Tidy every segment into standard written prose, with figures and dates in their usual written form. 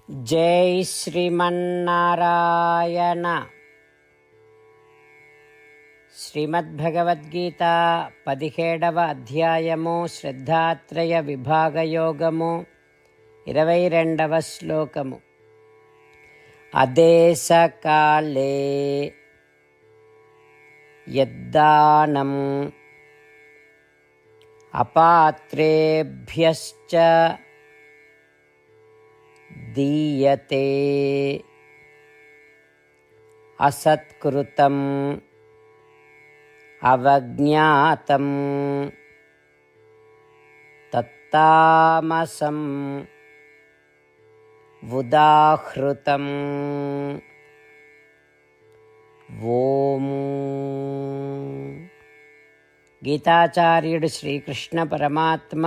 జై శ్రీమన్నారాయణ. శ్రీమద్భగవద్గీత 17వ అధ్యాయము శ్రద్ధాత్రయ విభాగయోగము 22వ శ్లోకము. అదేశకాలే యద్దానం అపాత్రేభ్యశ్చ దీయతే అసత్కృతం అవజ్ఞాతం తత్తామసం ఉదాహృతం. ఓం. గీతాచార్యుడు శ్రీకృష్ణ పరమాత్మ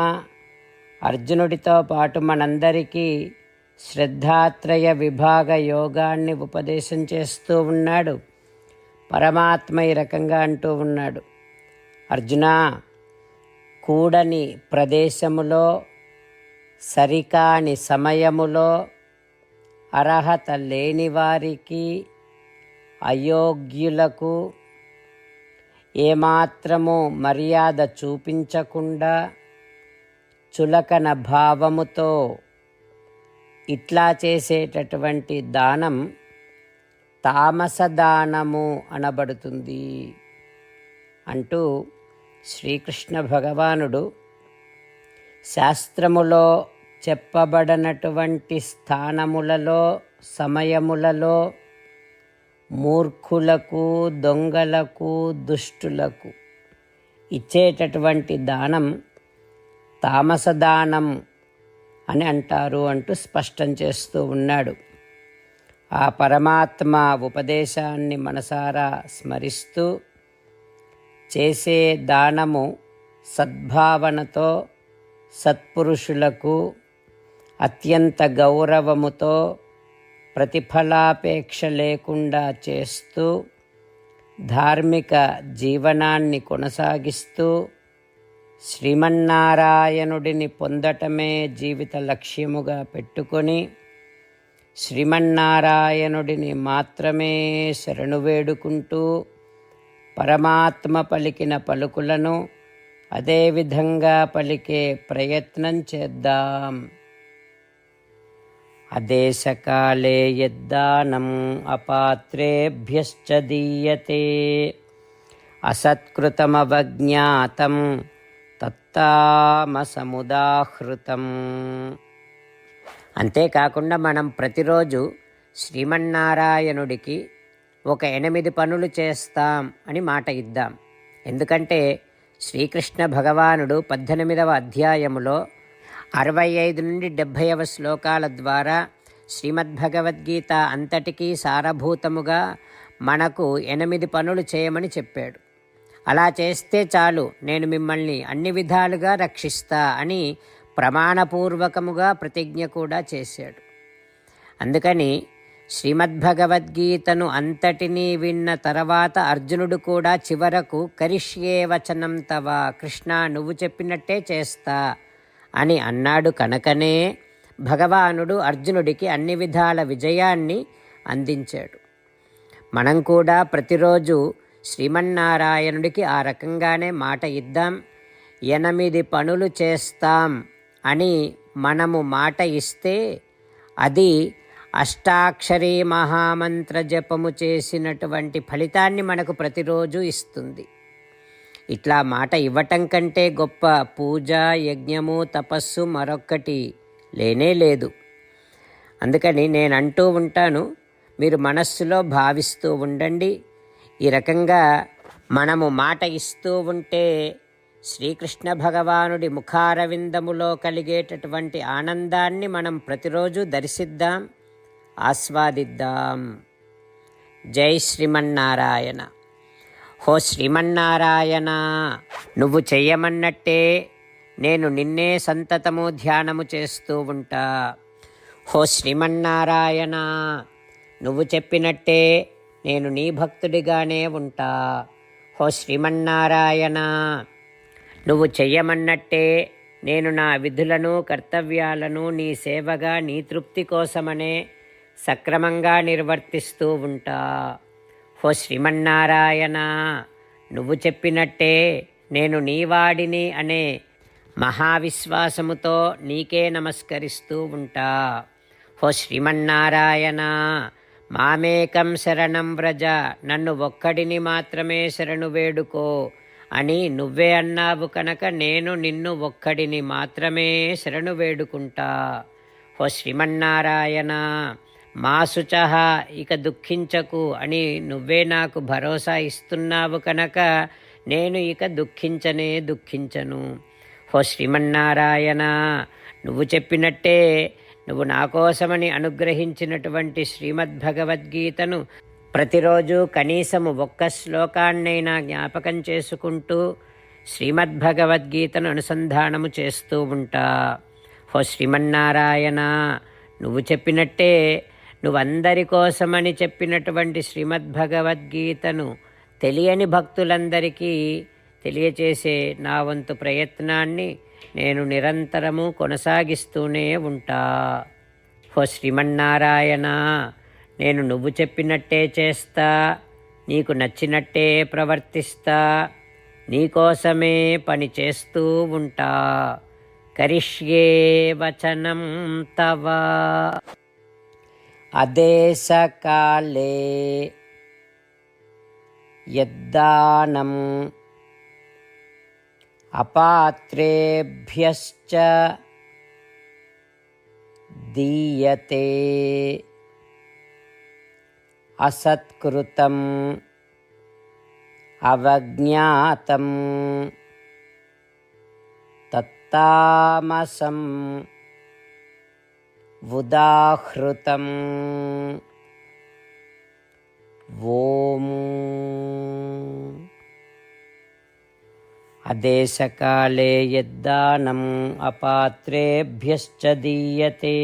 అర్జునుడితో పాటు మనందరికీ శ్రద్ధాత్రయ విభాగ యోగాన్ని ఉపదేశం చేస్తూ ఉన్నాడు. పరమాత్మ ఈ రకంగా అంటూ ఉన్నాడు, అర్జునా, కూడని ప్రదేశములో, సరికాని సమయములో, అర్హత లేని వారికి, అయోగ్యులకు ఏమాత్రము మర్యాద చూపించకుండా చులకన భావముతో ఇట్లా చేసేటటువంటి దానం తామస దానము అనబడుతుంది అంటూ శ్రీకృష్ణ భగవానుడు శాస్త్రములో చెప్పబడినటువంటి స్థానములలో, సమయములలో మూర్ఖులకు, దొంగలకు, దుష్టులకు ఇచ్చేటటువంటి దానం తామస దానం అని అంటారు అంటూ స్పష్టం చేస్తూ ఉన్నాడు. ఆ పరమాత్మ ఉపదేశాన్ని మనసారా స్మరిస్తూ చేసే దానము సద్భావనతో, సత్పురుషులకు అత్యంత గౌరవముతో, ప్రతిఫలాపేక్ష లేకుండా చేస్తూ ధార్మిక జీవనాన్ని కొనసాగిస్తూ శ్రీమన్నారాయణుడిని పొందటమే జీవిత లక్ష్యముగా పెట్టుకొని శ్రీమన్నారాయణుడిని మాత్రమే శరణు వేడుకుంటూ పరమాత్మ పలికిన పలుకులను అదేవిధంగా పలికే ప్రయత్నం చేద్దాం. అదేశకాలే యద్దానం అపాత్రేభ్యశ్చ దీయతే అసత్కృతమవజ్ఞాతం తత్తామసముదాహృతం. అంతేకాకుండా మనం ప్రతిరోజు శ్రీమన్నారాయణుడికి ఒక 8 పనులు చేస్తాం అని మాట ఇద్దాం. ఎందుకంటే శ్రీకృష్ణ భగవానుడు 18వ అధ్యాయములో 65 నుండి 70వ శ్లోకాల ద్వారా శ్రీమద్భగవద్గీత అంతటికీ సారభూతముగా మనకు 8 పనులు చేయమని చెప్పాడు. అలా చేస్తే చాలు, నేను మిమ్మల్ని అన్ని విధాలుగా రక్షిస్తా అని ప్రమాణపూర్వకముగా ప్రతిజ్ఞ కూడా చేశాడు. అందుకని శ్రీమద్భగవద్గీతను అంతటినీ విన్న తర్వాత అర్జునుడు కూడా చివరకు కరిష్యే వచనం తవ, కృష్ణ నువ్వు చెప్పినట్టే చేస్తా అని అన్నాడు. కనుకనే భగవానుడు అర్జునుడికి అన్ని విధాల విజయాన్ని అందించాడు. మనం కూడా ప్రతిరోజు శ్రీమన్నారాయణుడికి ఆ రకంగానే మాట ఇద్దాం. 8 పనులు చేస్తాం అని మనము మాట ఇస్తే అది అష్టాక్షరీ మహామంత్ర జపము చేసినటువంటి ఫలితాన్ని మనకు ప్రతిరోజు ఇస్తుంది. ఇట్లా మాట ఇవ్వటం కంటే గొప్ప పూజ, యజ్ఞము, తపస్సు మరొక్కటి లేనే లేదు. అందుకని నేను అంటూ ఉంటాను, మీరు మనస్సులో భావిస్తూ ఉండండి. ఈ రకంగా మనము మాట ఇస్తూ ఉంటే శ్రీకృష్ణ భగవానుడి ముఖారవిందములో కలిగేటటువంటి ఆనందాన్ని మనం ప్రతిరోజు దర్శిద్దాం, ఆస్వాదిద్దాం. జై శ్రీమన్నారాయణ. హో శ్రీమన్నారాయణ, నువ్వు చెయ్యమన్నట్టే నేను నిన్నే సంతతము ధ్యానము చేస్తూ ఉంటా. హో శ్రీమన్నారాయణ, నువ్వు చెప్పినట్టే నేను నీ భక్తుడిగానే ఉంటా. హో శ్రీమన్నారాయణ, నువ్వు చెయ్యమన్నట్టే నేను నా విధులను కర్తవ్యాలను నీ సేవగా నీ తృప్తి కోసమనే సక్రమంగా నిర్వర్తిస్తూ ఉంటా. ఓ శ్రీమన్నారాయణ, నువ్వు చెప్పినట్టే నేను నీవాడిని అనే మహావిశ్వాసముతో నీకే నమస్కరిస్తూ ఉంటా. ఓ శ్రీమన్నారాయణ, మామేకం శరణం వ్రజ, నన్ను ఒక్కడిని మాత్రమే శరణు వేడుకో అని నువ్వే అన్నావు కనుక నేను నిన్ను ఒక్కడిని మాత్రమే శరణు వేడుకుంటా. ఓ శ్రీమన్నారాయణ, మా శుచః, ఇక దుఃఖించకు అని నువ్వే నాకు భరోసా ఇస్తున్నావు కనుక నేను ఇక దుఃఖించను. ఓ శ్రీమన్నారాయణ, నువ్వు చెప్పినట్టే నువ్వు నా కోసమని అనుగ్రహించినటువంటి శ్రీమద్భగవద్గీతను ప్రతిరోజు కనీసము ఒక్క శ్లోకాన్నైనా జ్ఞాపకం చేసుకుంటూ శ్రీమద్భగవద్గీతను అనుసంధానము చేస్తూ ఉంటా. ఓ శ్రీమన్నారాయణ, నువ్వు చెప్పినట్టే నువ్వందరి కోసమని చెప్పినటువంటి శ్రీమద్భగవద్గీతను తెలియని భక్తులందరికీ తెలియచేసే నా వంతు ప్రయత్నాన్ని నేను నిరంతరము కొనసాగిస్తూనే ఉంటా. ఓ శ్రీమన్నారాయణ, నేను నువ్వు చెప్పినట్టే చేస్తా, నీకు నచ్చినట్టే ప్రవర్తిస్తా, నీకోసమే పని చేస్తూ ఉంటా. కరిష్యే వచనం తవ. అదేశకాలే యద్దానం అపాత్రేభ్యశ్చ దీయతే అసత్కృతం అవజ్ఞాతం తత్తామసం ఉదాహృతం. ఓం. అదేశకాలే యద్దానం అపాత్రేభ్యశ్చ దీయతే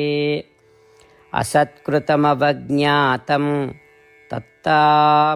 అసత్కృతమవజ్ఞాతం తత్తామసముదాహృతం.